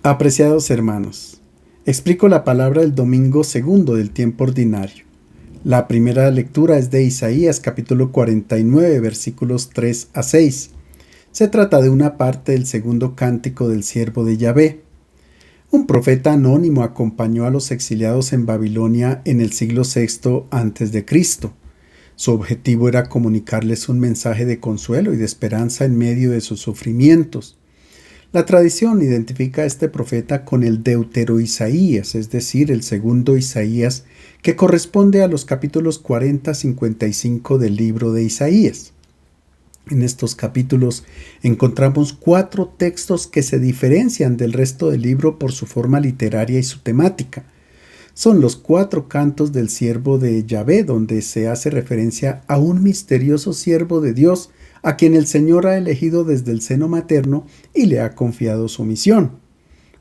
Apreciados hermanos, explico la palabra del domingo segundo del tiempo ordinario. La primera lectura es de Isaías capítulo 49 versículos 3 a 6. Se trata de una parte del segundo cántico del siervo de Yahvé. Un profeta anónimo acompañó a los exiliados en Babilonia en el siglo VI a.C. Su objetivo era comunicarles un mensaje de consuelo y de esperanza en medio de sus sufrimientos. La tradición identifica a este profeta con el Deutero-Isaías, es decir, el segundo Isaías, que corresponde a los capítulos 40-55 del libro de Isaías. En estos capítulos encontramos 4 textos que se diferencian del resto del libro por su forma literaria y su temática. Son los 4 cantos del siervo de Yahvé, donde se hace referencia a un misterioso siervo de Dios, a quien el Señor ha elegido desde el seno materno y le ha confiado su misión.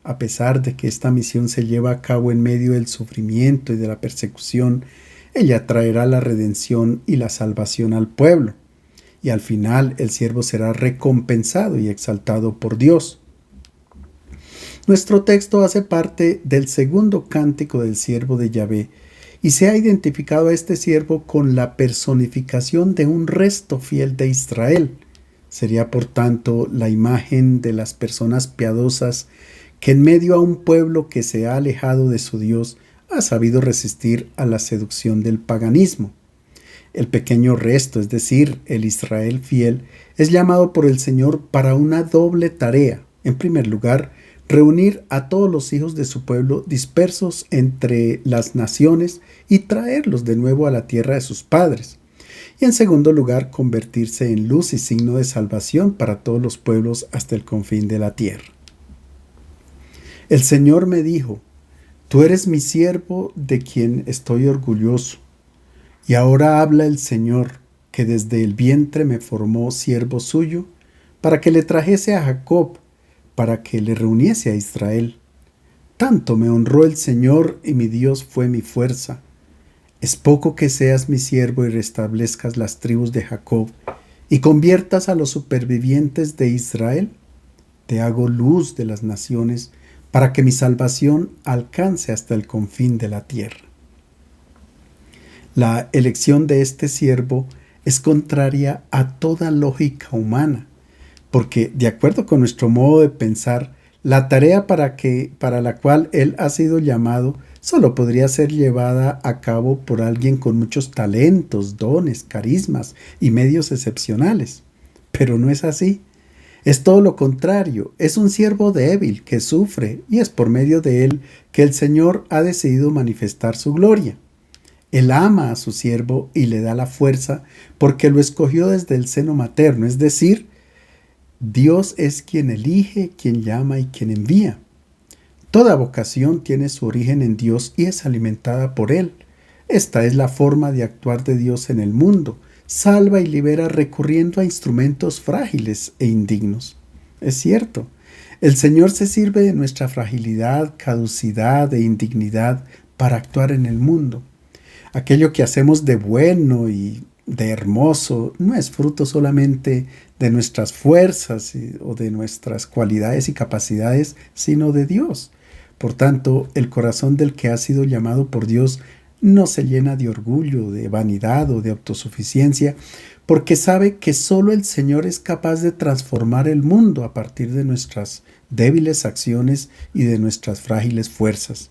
A pesar de que esta misión se lleva a cabo en medio del sufrimiento y de la persecución, ella traerá la redención y la salvación al pueblo. Y al final el siervo será recompensado y exaltado por Dios. Nuestro texto hace parte del segundo cántico del siervo de Yahvé, y se ha identificado a este siervo con la personificación de un resto fiel de Israel. Sería por tanto la imagen de las personas piadosas que en medio a un pueblo que se ha alejado de su Dios ha sabido resistir a la seducción del paganismo. El pequeño resto, es decir, el Israel fiel, es llamado por el Señor para una doble tarea. En primer lugar, reunir a todos los hijos de su pueblo dispersos entre las naciones y traerlos de nuevo a la tierra de sus padres. Y en segundo lugar, convertirse en luz y signo de salvación para todos los pueblos hasta el confín de la tierra. El Señor me dijo: tú eres mi siervo de quien estoy orgulloso. Y ahora habla el Señor, que desde el vientre me formó siervo suyo, para que le trajese a Jacob, para que le reuniese a Israel. Tanto me honró el Señor y mi Dios fue mi fuerza. ¿Es poco que seas mi siervo y restablezcas las tribus de Jacob y conviertas a los supervivientes de Israel? Te hago luz de las naciones para que mi salvación alcance hasta el confín de la tierra. La elección de este siervo es contraria a toda lógica humana, porque de acuerdo con nuestro modo de pensar, la tarea para la cual él ha sido llamado solo podría ser llevada a cabo por alguien con muchos talentos, dones, carismas y medios excepcionales. Pero no es así. Es todo lo contrario. Es un siervo débil que sufre, y es por medio de él que el Señor ha decidido manifestar su gloria. Él ama a su siervo y le da la fuerza porque lo escogió desde el seno materno, es decir, Dios es quien elige, quien llama y quien envía. Toda vocación tiene su origen en Dios y es alimentada por Él. Esta es la forma de actuar de Dios en el mundo. Salva y libera recurriendo a instrumentos frágiles e indignos. Es cierto, el Señor se sirve de nuestra fragilidad, caducidad e indignidad para actuar en el mundo. Aquello que hacemos de bueno y de hermoso no es fruto solamente de nuestras fuerzas o de nuestras cualidades y capacidades, sino de Dios. Por tanto, el corazón del que ha sido llamado por Dios no se llena de orgullo, de vanidad o de autosuficiencia, porque sabe que solo el Señor es capaz de transformar el mundo a partir de nuestras débiles acciones y de nuestras frágiles fuerzas.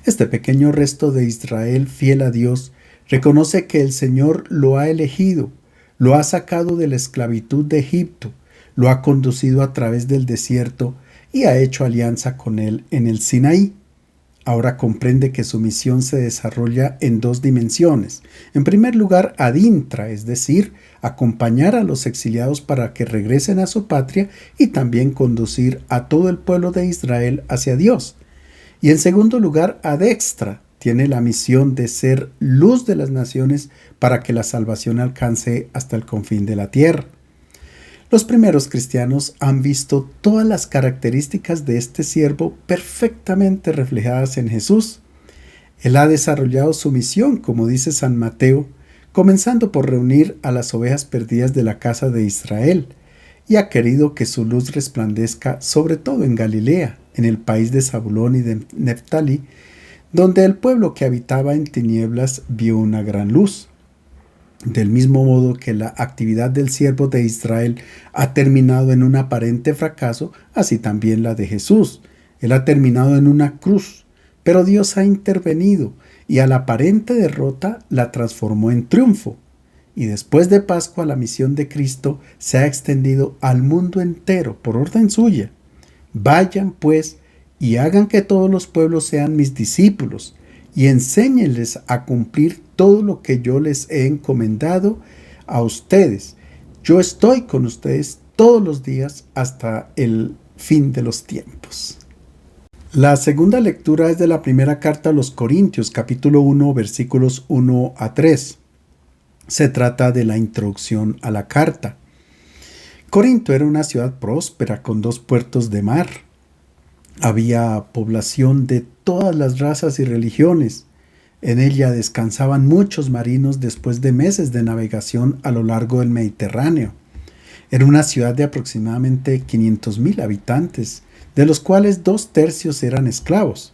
Este pequeño resto de Israel fiel a Dios reconoce que el Señor lo ha elegido, lo ha sacado de la esclavitud de Egipto, lo ha conducido a través del desierto y ha hecho alianza con él en el Sinaí. Ahora comprende que su misión se desarrolla en 2 dimensiones. En primer lugar, ad intra, es decir, acompañar a los exiliados para que regresen a su patria y también conducir a todo el pueblo de Israel hacia Dios. Y en segundo lugar, ad extra, tiene la misión de ser luz de las naciones para que la salvación alcance hasta el confín de la tierra. Los primeros cristianos han visto todas las características de este siervo perfectamente reflejadas en Jesús. Él ha desarrollado su misión, como dice San Mateo, comenzando por reunir a las ovejas perdidas de la casa de Israel, y ha querido que su luz resplandezca sobre todo en Galilea, en el país de Zabulón y de Neftalí, donde el pueblo que habitaba en tinieblas vio una gran luz. Del mismo modo que la actividad del siervo de Israel ha terminado en un aparente fracaso, así también la de Jesús. Él ha terminado en una cruz, pero Dios ha intervenido y a la aparente derrota la transformó en triunfo. Y después de Pascua la misión de Cristo se ha extendido al mundo entero por orden suya. Vayan pues y hagan que todos los pueblos sean mis discípulos y enséñenles a cumplir todo lo que yo les he encomendado a ustedes. Yo estoy con ustedes todos los días hasta el fin de los tiempos. La segunda lectura es de la primera carta a los Corintios, capítulo 1, versículos 1 a 3. Se trata de la introducción a la carta. Corinto era una ciudad próspera con 2 puertos de mar. Había población de todas las razas y religiones. En ella descansaban muchos marinos después de meses de navegación a lo largo del Mediterráneo. Era una ciudad de aproximadamente 500,000 habitantes, de los cuales 2/3 eran esclavos.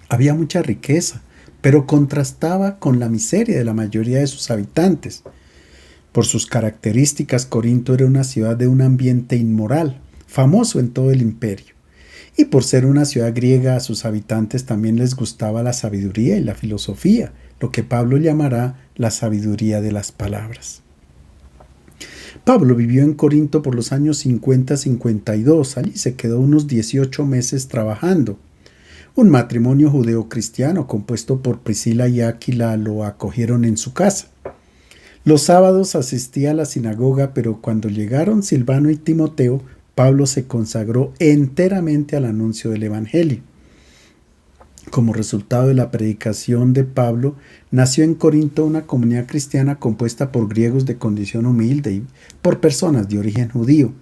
Había mucha riqueza, pero contrastaba con la miseria de la mayoría de sus habitantes. Por sus características, Corinto era una ciudad de un ambiente inmoral, famoso en todo el imperio. Y por ser una ciudad griega, a sus habitantes también les gustaba la sabiduría y la filosofía, lo que Pablo llamará la sabiduría de las palabras. Pablo vivió en Corinto por los años 50-52, allí se quedó unos 18 meses trabajando. Un matrimonio judeo-cristiano compuesto por Priscila y Áquila lo acogieron en su casa. Los sábados asistía a la sinagoga, pero cuando llegaron Silvano y Timoteo, Pablo se consagró enteramente al anuncio del Evangelio. Como resultado de la predicación de Pablo, nació en Corinto una comunidad cristiana compuesta por griegos de condición humilde y por personas de origen judío.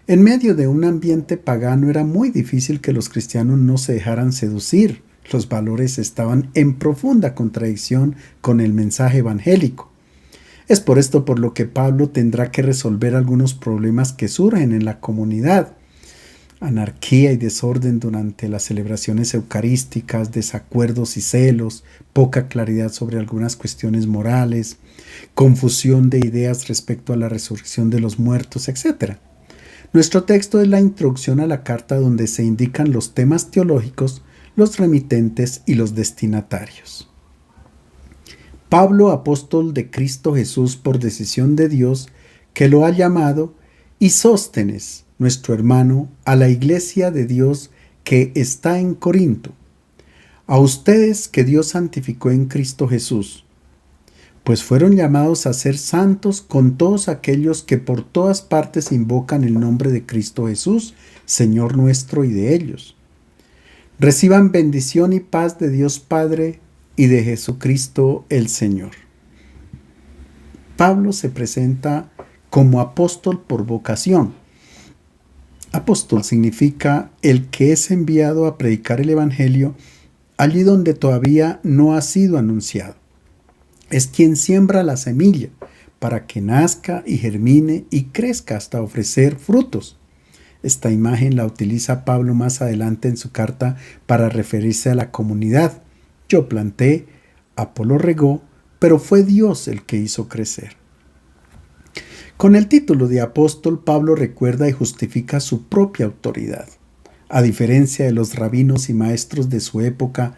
En medio de un ambiente pagano era muy difícil que los cristianos no se dejaran seducir. Los valores estaban en profunda contradicción con el mensaje evangélico. Es por esto por lo que Pablo tendrá que resolver algunos problemas que surgen en la comunidad. Anarquía y desorden durante las celebraciones eucarísticas, desacuerdos y celos, poca claridad sobre algunas cuestiones morales, confusión de ideas respecto a la resurrección de los muertos, etc. Nuestro texto es la introducción a la carta donde se indican los temas teológicos, los remitentes y los destinatarios. Pablo, apóstol de Cristo Jesús por decisión de Dios, que lo ha llamado, y Sóstenes, nuestro hermano, a la iglesia de Dios que está en Corinto, a ustedes que Dios santificó en Cristo Jesús, pues fueron llamados a ser santos con todos aquellos que por todas partes invocan el nombre de Cristo Jesús, Señor nuestro y de ellos. Reciban bendición y paz de Dios Padre y de Jesucristo el Señor. Pablo se presenta como apóstol por vocación. Apóstol significa el que es enviado a predicar el Evangelio allí donde todavía no ha sido anunciado. Es quien siembra la semilla para que nazca y germine y crezca hasta ofrecer frutos. Esta imagen la utiliza Pablo más adelante en su carta para referirse a la comunidad. Yo planté, Apolo regó, pero fue Dios el que hizo crecer. Con el título de apóstol, Pablo recuerda y justifica su propia autoridad. A diferencia de los rabinos y maestros de su época,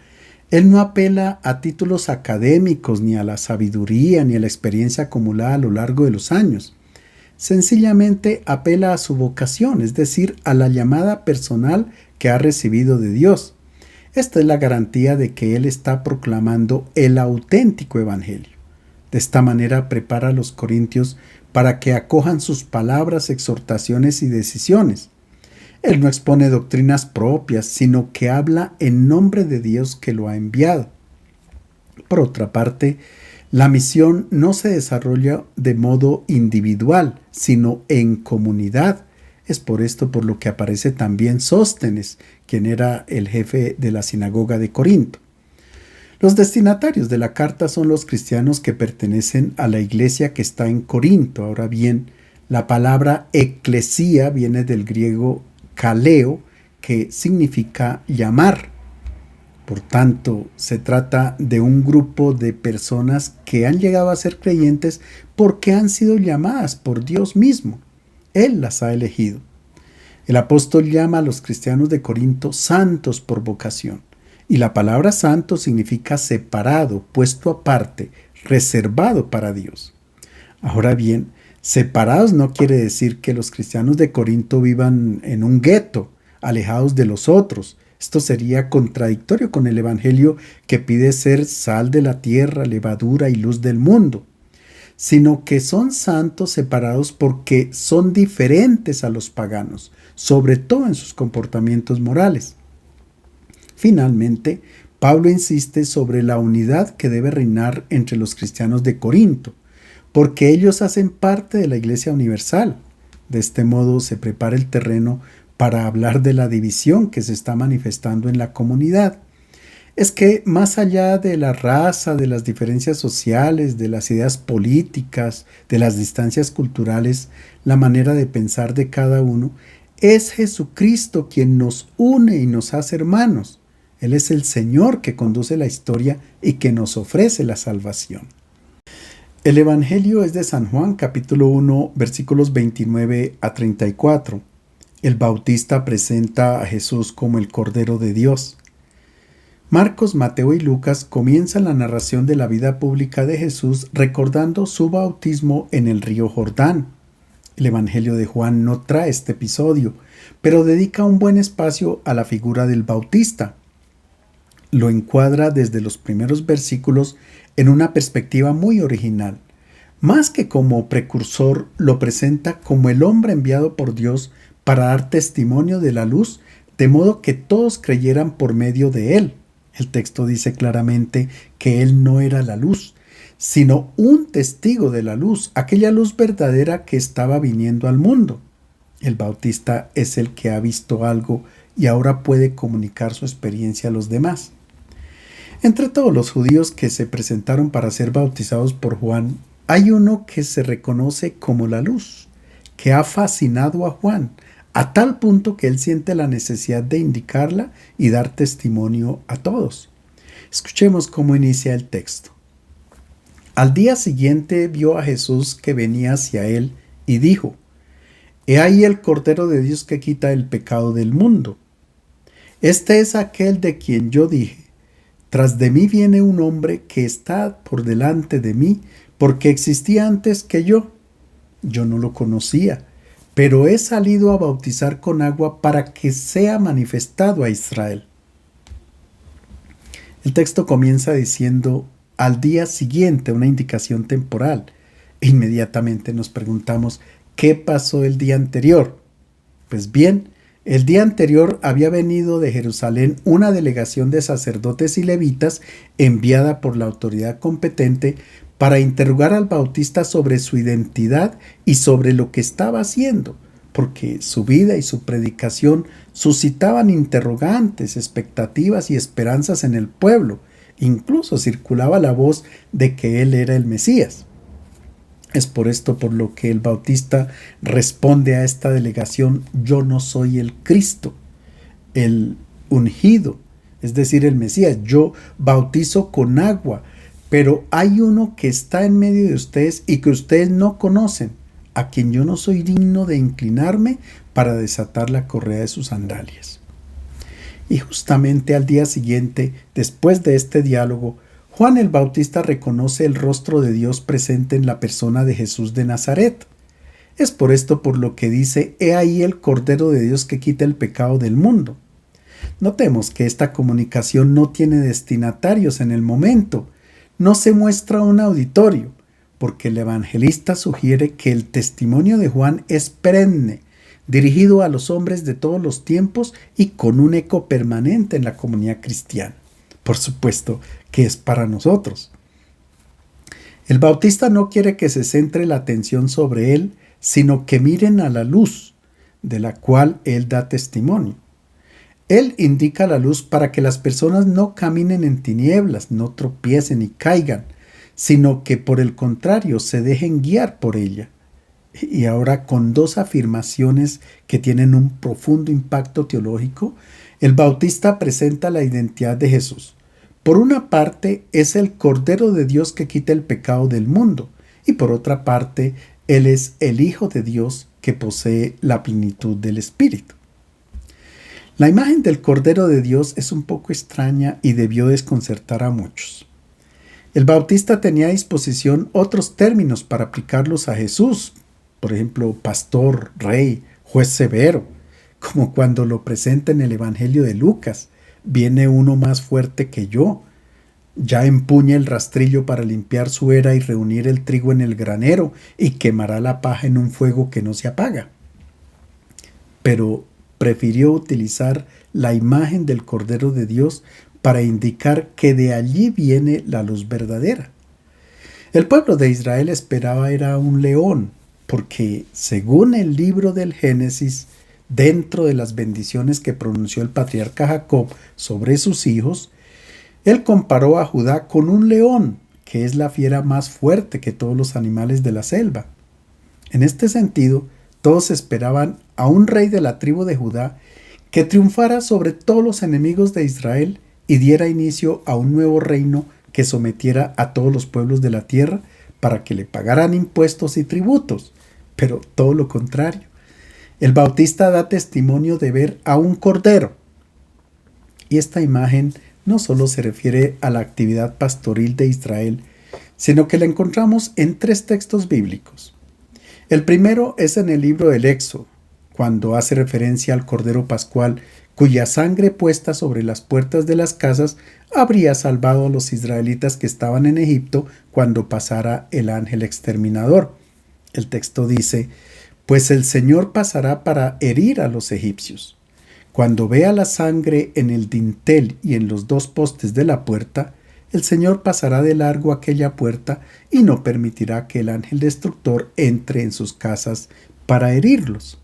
él no apela a títulos académicos, ni a la sabiduría, ni a la experiencia acumulada a lo largo de los años. Sencillamente apela a su vocación, es decir, a la llamada personal que ha recibido de Dios. Esta es la garantía de que él está proclamando el auténtico evangelio. De esta manera prepara a los corintios para que acojan sus palabras, exhortaciones y decisiones. Él no expone doctrinas propias, sino que habla en nombre de Dios que lo ha enviado. Por otra parte, la misión no se desarrolla de modo individual, sino en comunidad. Es por esto por lo que aparece también Sóstenes, quien era el jefe de la sinagoga de Corinto. Los destinatarios de la carta son los cristianos que pertenecen a la iglesia que está en Corinto. Ahora bien, La palabra eclesía viene del griego kaleo, que significa llamar. Por tanto, se trata de un grupo de personas que han llegado a ser creyentes porque han sido llamadas por Dios mismo. Él las ha elegido. El apóstol llama a los cristianos de Corinto santos por vocación. Y la palabra santo significa separado, puesto aparte, reservado para Dios. Ahora bien, separados no quiere decir que los cristianos de Corinto vivan en un gueto, alejados de los otros. Esto sería contradictorio con el Evangelio que pide ser sal de la tierra, levadura y luz del mundo, sino que son santos separados porque son diferentes a los paganos, sobre todo en sus comportamientos morales. Finalmente, Pablo insiste sobre la unidad que debe reinar entre los cristianos de Corinto, porque ellos hacen parte de la Iglesia Universal. De este modo se prepara el terreno para hablar de la división que se está manifestando en la comunidad. Es que más allá de la raza, de las diferencias sociales, de las ideas políticas, de las distancias culturales, la manera de pensar de cada uno, es Jesucristo quien nos une y nos hace hermanos. Él es el Señor que conduce la historia y que nos ofrece la salvación. El Evangelio es de San Juan, capítulo 1, versículos 29 a 34. El Bautista presenta a Jesús como el Cordero de Dios. Marcos, Mateo y Lucas comienzan la narración de la vida pública de Jesús recordando su bautismo en el río Jordán. El Evangelio de Juan no trae este episodio, pero dedica un buen espacio a la figura del Bautista. Lo encuadra desde los primeros versículos en una perspectiva muy original. Más que como precursor, lo presenta como el hombre enviado por Dios para dar testimonio de la luz, de modo que todos creyeran por medio de él. El texto dice claramente que él no era la luz, sino un testigo de la luz, aquella luz verdadera que estaba viniendo al mundo. El Bautista es el que ha visto algo y ahora puede comunicar su experiencia a los demás. Entre todos los judíos que se presentaron para ser bautizados por Juan, hay uno que se reconoce como la luz, que ha fascinado a Juan, a tal punto que él siente la necesidad de indicarla y dar testimonio a todos. Escuchemos cómo inicia el texto. Al día siguiente vio a Jesús que venía hacia él y dijo: He ahí el Cordero de Dios que quita el pecado del mundo. Este es aquel de quien yo dije: Tras de mí viene un hombre que está por delante de mí, porque existía antes que yo. Yo no lo conocía, pero he salido a bautizar con agua para que sea manifestado a Israel. El texto comienza diciendo al día siguiente, una indicación temporal. Inmediatamente nos preguntamos, ¿qué pasó el día anterior? Pues bien, el día anterior había venido de Jerusalén una delegación de sacerdotes y levitas enviada por la autoridad competente para interrogar al Bautista sobre su identidad y sobre lo que estaba haciendo, porque su vida y su predicación suscitaban interrogantes, expectativas y esperanzas en el pueblo. Incluso circulaba la voz de que él era el Mesías. Es por esto por lo que el Bautista responde a esta delegación: yo no soy el Cristo, el ungido, es decir, el Mesías. Yo bautizo con agua, pero hay uno que está en medio de ustedes y que ustedes no conocen, a quien yo no soy digno de inclinarme para desatar la correa de sus sandalias. Y justamente al día siguiente, después de este diálogo, Juan el Bautista reconoce el rostro de Dios presente en la persona de Jesús de Nazaret. Es por esto por lo que dice: He ahí el Cordero de Dios que quita el pecado del mundo. Notemos que esta comunicación no tiene destinatarios en el momento. No se muestra un auditorio, porque el evangelista sugiere que el testimonio de Juan es perenne, dirigido a los hombres de todos los tiempos y con un eco permanente en la comunidad cristiana. Por supuesto que es para nosotros. El Bautista no quiere que se centre la atención sobre él, sino que miren a la luz, de la cual él da testimonio. Él indica la luz para que las personas no caminen en tinieblas, no tropiecen y caigan, sino que por el contrario se dejen guiar por ella. Y ahora con dos afirmaciones que tienen un profundo impacto teológico, el Bautista presenta la identidad de Jesús. Por una parte, es el Cordero de Dios que quita el pecado del mundo, y por otra parte, Él es el Hijo de Dios que posee la plenitud del Espíritu. La imagen del Cordero de Dios es un poco extraña y debió desconcertar a muchos. El Bautista tenía a disposición otros términos para aplicarlos a Jesús, por ejemplo, pastor, rey, juez severo, como cuando lo presenta en el Evangelio de Lucas: viene uno más fuerte que yo, ya empuña el rastrillo para limpiar su era y reunir el trigo en el granero, y quemará la paja en un fuego que no se apaga. Pero prefirió utilizar la imagen del Cordero de Dios para indicar que de allí viene la luz verdadera. El pueblo de Israel esperaba era un león, porque según el libro del Génesis, dentro de las bendiciones que pronunció el patriarca Jacob sobre sus hijos, él comparó a Judá con un león, que es la fiera más fuerte que todos los animales de la selva. En este sentido, todos esperaban a un rey de la tribu de Judá que triunfara sobre todos los enemigos de Israel y diera inicio a un nuevo reino que sometiera a todos los pueblos de la tierra para que le pagaran impuestos y tributos. Pero todo lo contrario. El Bautista da testimonio de ver a un cordero. Y esta imagen no solo se refiere a la actividad pastoril de Israel, sino que la encontramos en 3 textos bíblicos. El primero es en el libro del Éxodo, cuando hace referencia al Cordero Pascual, cuya sangre puesta sobre las puertas de las casas habría salvado a los israelitas que estaban en Egipto cuando pasara el ángel exterminador. El texto dice: pues el Señor pasará para herir a los egipcios. Cuando vea la sangre en el dintel y en los 2 postes de la puerta, el Señor pasará de largo aquella puerta y no permitirá que el ángel destructor entre en sus casas para herirlos.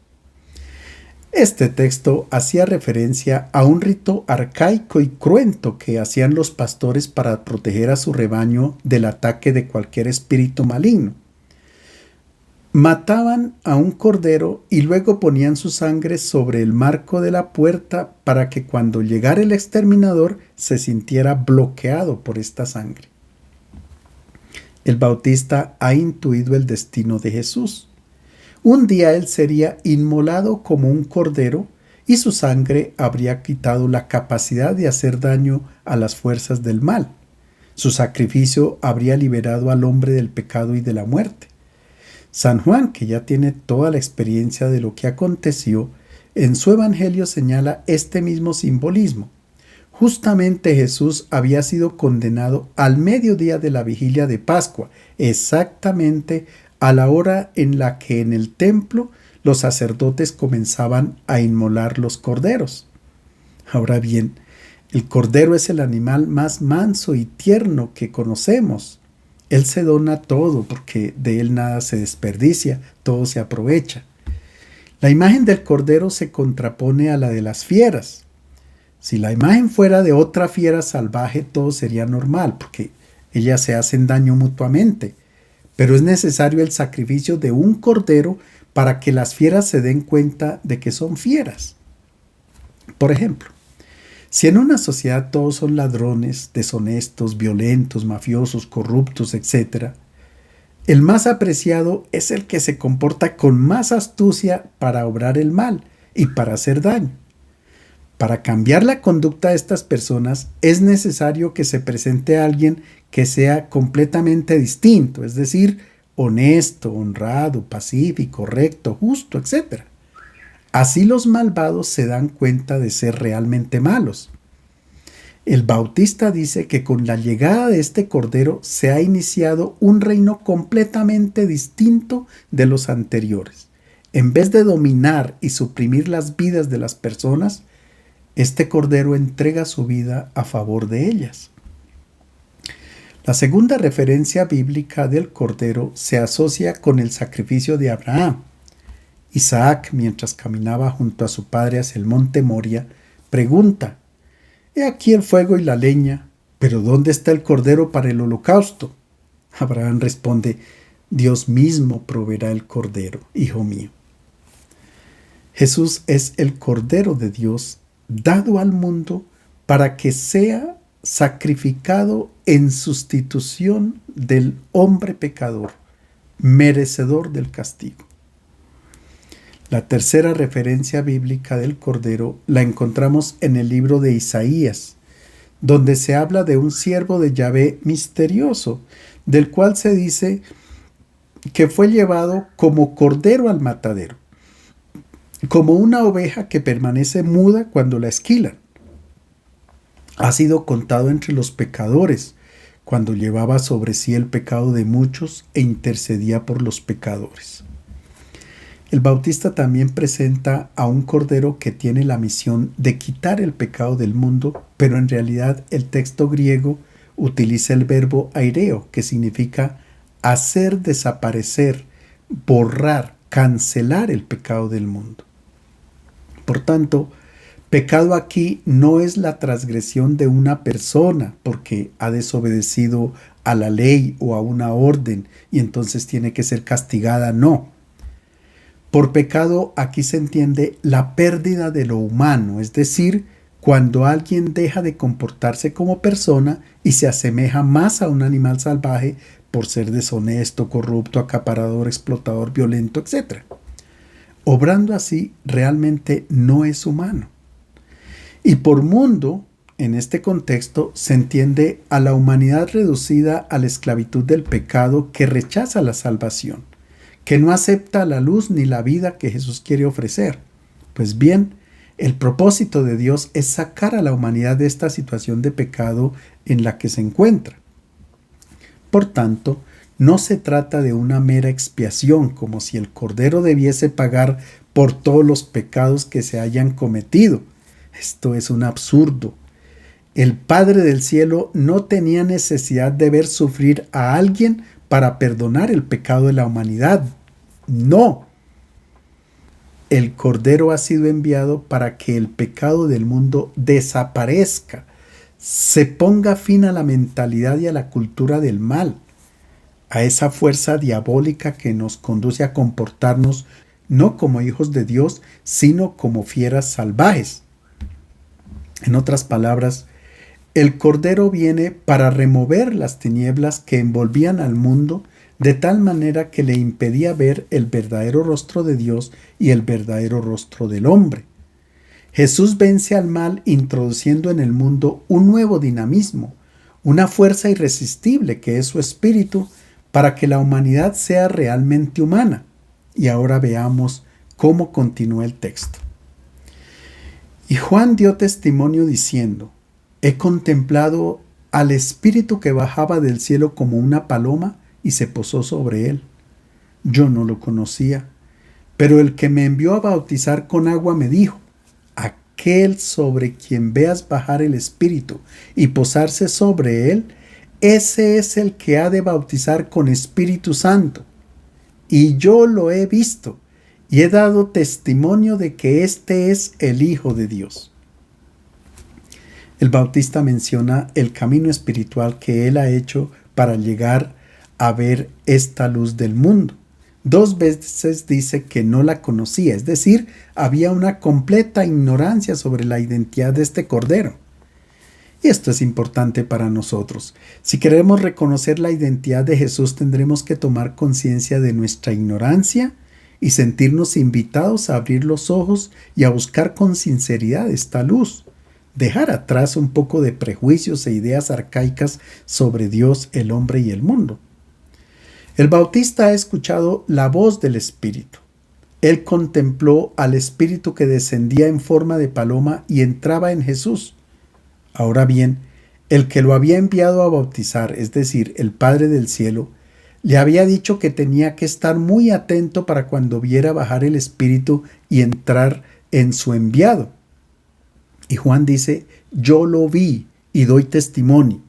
Este texto hacía referencia a un rito arcaico y cruento que hacían los pastores para proteger a su rebaño del ataque de cualquier espíritu maligno. Mataban a un cordero y luego ponían su sangre sobre el marco de la puerta para que cuando llegara el exterminador se sintiera bloqueado por esta sangre. El Bautista ha intuido el destino de Jesús. Un día él sería inmolado como un cordero y su sangre habría quitado la capacidad de hacer daño a las fuerzas del mal. Su sacrificio habría liberado al hombre del pecado y de la muerte. San Juan, que ya tiene toda la experiencia de lo que aconteció, en su evangelio señala este mismo simbolismo. Justamente Jesús había sido condenado al mediodía de la vigilia de Pascua, exactamente a la hora en la que en el templo los sacerdotes comenzaban a inmolar los corderos. Ahora bien, el cordero es el animal más manso y tierno que conocemos. Él se dona todo porque de él nada se desperdicia, todo se aprovecha. La imagen del cordero se contrapone a la de las fieras. Si la imagen fuera de otra fiera salvaje, todo sería normal porque ellas se hacen daño mutuamente. Pero es necesario el sacrificio de un cordero para que las fieras se den cuenta de que son fieras. Por ejemplo, si en una sociedad todos son ladrones, deshonestos, violentos, mafiosos, corruptos, etc., el más apreciado es el que se comporta con más astucia para obrar el mal y para hacer daño. Para cambiar la conducta de estas personas es necesario que se presente a alguien que sea completamente distinto, es decir, honesto, honrado, pacífico, recto, justo, etc. Así los malvados se dan cuenta de ser realmente malos. El Bautista dice que con la llegada de este Cordero se ha iniciado un reino completamente distinto de los anteriores. En vez de dominar y suprimir las vidas de las personas, este Cordero entrega su vida a favor de ellas. La segunda referencia bíblica del Cordero se asocia con el sacrificio de Abraham. Isaac, mientras caminaba junto a su padre hacia el monte Moria, pregunta: «He aquí el fuego y la leña, pero ¿dónde está el cordero para el holocausto?». Abraham responde: Dios mismo proveerá el cordero, hijo mío. Jesús es el Cordero de Dios dado al mundo para que sea sacrificado en sustitución del hombre pecador, merecedor del castigo. La tercera referencia bíblica del Cordero la encontramos en el libro de Isaías, donde se habla de un siervo de Yahvé misterioso, del cual se dice que fue llevado como cordero al matadero, como una oveja que permanece muda cuando la esquilan. Ha sido contado entre los pecadores, cuando llevaba sobre sí el pecado de muchos e intercedía por los pecadores. El Bautista también presenta a un cordero que tiene la misión de quitar el pecado del mundo, pero en realidad el texto griego utiliza el verbo aireo, que significa hacer desaparecer, borrar, cancelar el pecado del mundo. Por tanto, pecado aquí no es la transgresión de una persona porque ha desobedecido a la ley o a una orden y entonces tiene que ser castigada, no. Por pecado aquí se entiende la pérdida de lo humano, es decir, cuando alguien deja de comportarse como persona y se asemeja más a un animal salvaje por ser deshonesto, corrupto, acaparador, explotador, violento, etc. Obrando así realmente no es humano. Y por mundo, en este contexto, se entiende a la humanidad reducida a la esclavitud del pecado que rechaza la salvación, que no acepta la luz ni la vida que Jesús quiere ofrecer. Pues bien, el propósito de Dios es sacar a la humanidad de esta situación de pecado en la que se encuentra. Por tanto, no se trata de una mera expiación, como si el Cordero debiese pagar por todos los pecados que se hayan cometido. Esto es un absurdo. El Padre del Cielo no tenía necesidad de ver sufrir a alguien para perdonar el pecado de la humanidad. No. El Cordero ha sido enviado para que el pecado del mundo desaparezca, se ponga fin a la mentalidad y a la cultura del mal, a esa fuerza diabólica que nos conduce a comportarnos no como hijos de Dios, sino como fieras salvajes. En otras palabras, el Cordero viene para remover las tinieblas que envolvían al mundo de tal manera que le impedía ver el verdadero rostro de Dios y el verdadero rostro del hombre. Jesús vence al mal introduciendo en el mundo un nuevo dinamismo, una fuerza irresistible que es su espíritu para que la humanidad sea realmente humana. Y ahora veamos cómo continúa el texto. Y Juan dio testimonio diciendo: he contemplado al Espíritu que bajaba del cielo como una paloma y se posó sobre él. Yo no lo conocía, pero el que me envió a bautizar con agua me dijo: aquel sobre quien veas bajar el Espíritu y posarse sobre él, ese es el que ha de bautizar con Espíritu Santo. Y yo lo he visto y he dado testimonio de que este es el Hijo de Dios. El Bautista menciona el camino espiritual que él ha hecho para llegar a ver esta luz del mundo. 2 veces dice que no la conocía, es decir, había una completa ignorancia sobre la identidad de este Cordero. Y esto es importante para nosotros. Si queremos reconocer la identidad de Jesús, tendremos que tomar conciencia de nuestra ignorancia y sentirnos invitados a abrir los ojos y a buscar con sinceridad esta luz. Dejar atrás un poco de prejuicios e ideas arcaicas sobre Dios, el hombre y el mundo. El Bautista ha escuchado la voz del Espíritu. Él contempló al Espíritu que descendía en forma de paloma y entraba en Jesús. Ahora bien, el que lo había enviado a bautizar, es decir, el Padre del Cielo, le había dicho que tenía que estar muy atento para cuando viera bajar el Espíritu y entrar en su enviado. Y Juan dice: yo lo vi y doy testimonio.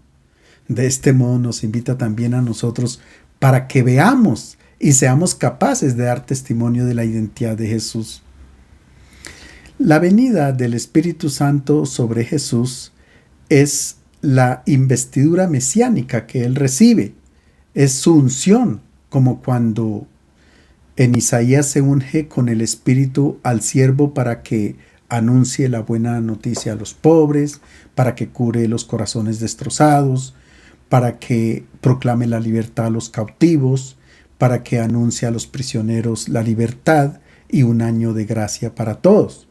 De este modo nos invita también a nosotros para que veamos y seamos capaces de dar testimonio de la identidad de Jesús. La venida del Espíritu Santo sobre Jesús es la investidura mesiánica que él recibe, es su unción, como cuando en Isaías se unge con el Espíritu al siervo para que anuncie la buena noticia a los pobres, para que cure los corazones destrozados, para que proclame la libertad a los cautivos, para que anuncie a los prisioneros la libertad y un año de gracia para todos.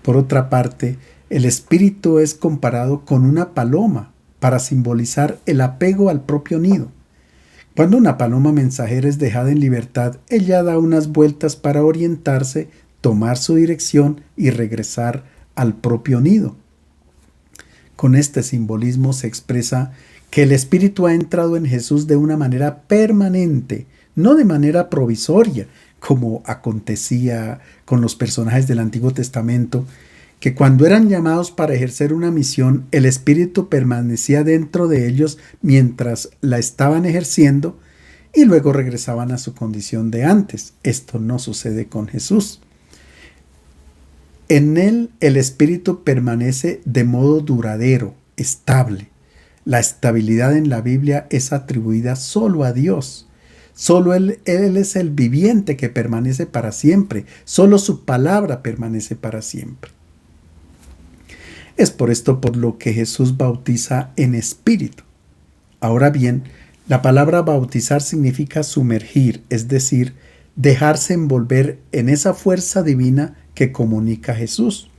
Por otra parte, el Espíritu es comparado con una paloma para simbolizar el apego al propio nido. Cuando una paloma mensajera es dejada en libertad, ella da unas vueltas para orientarse, tomar su dirección y regresar al propio nido. Con este simbolismo se expresa que el Espíritu ha entrado en Jesús de una manera permanente, no de manera provisoria, como acontecía con los personajes del Antiguo Testamento, que cuando eran llamados para ejercer una misión, el Espíritu permanecía dentro de ellos mientras la estaban ejerciendo y luego regresaban a su condición de antes. Esto no sucede con Jesús. En él el Espíritu permanece de modo duradero, estable. La estabilidad en la Biblia es atribuida solo a Dios. Solo él es el viviente que permanece para siempre. Solo su palabra permanece para siempre. Es por esto por lo que Jesús bautiza en espíritu. Ahora bien, la palabra bautizar significa sumergir, es decir, dejarse envolver en esa fuerza divina que comunica Jesús.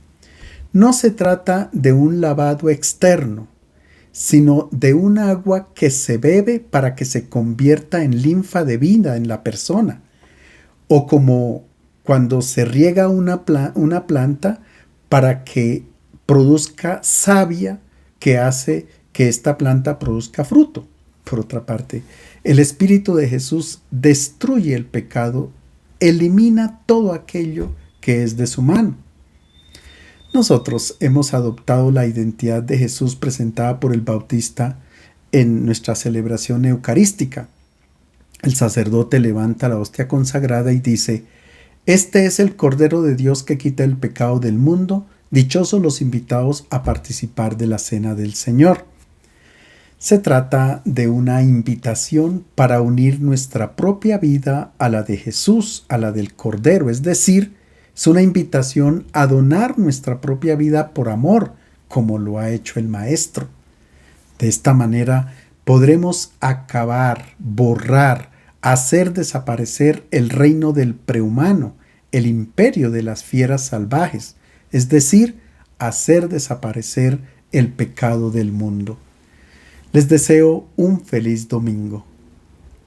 No se trata de un lavado externo, sino de un agua que se bebe para que se convierta en linfa de vida en la persona. O como cuando se riega una planta para que produzca savia que hace que esta planta produzca fruto. Por otra parte, el Espíritu de Jesús destruye el pecado, elimina todo aquello que es deshumano. Nosotros hemos adoptado la identidad de Jesús presentada por el Bautista en nuestra celebración eucarística. El sacerdote levanta la hostia consagrada y dice: «Este es el Cordero de Dios que quita el pecado del mundo. Dichosos los invitados a participar de la cena del Señor». Se trata de una invitación para unir nuestra propia vida a la de Jesús, a la del Cordero, es decir, es una invitación a donar nuestra propia vida por amor, como lo ha hecho el Maestro. De esta manera podremos acabar, borrar, hacer desaparecer el reino del prehumano, el imperio de las fieras salvajes, es decir, hacer desaparecer el pecado del mundo. Les deseo un feliz domingo.